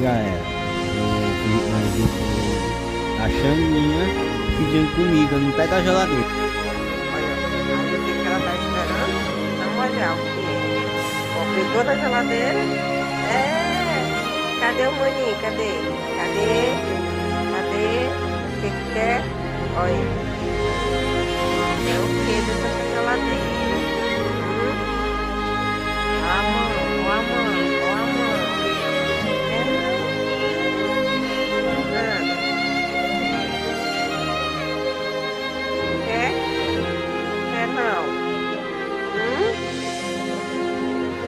galera? A Xaninha pedindo comida no pé da geladeira. Olha, aí o que que ela tá esperando? Vamos olhar o que é. Ó, pegou da geladeira. É. Cadê o maninho? Cadê? Cadê? Cadê? O que que quer? Olha. É o que dessa geladeira?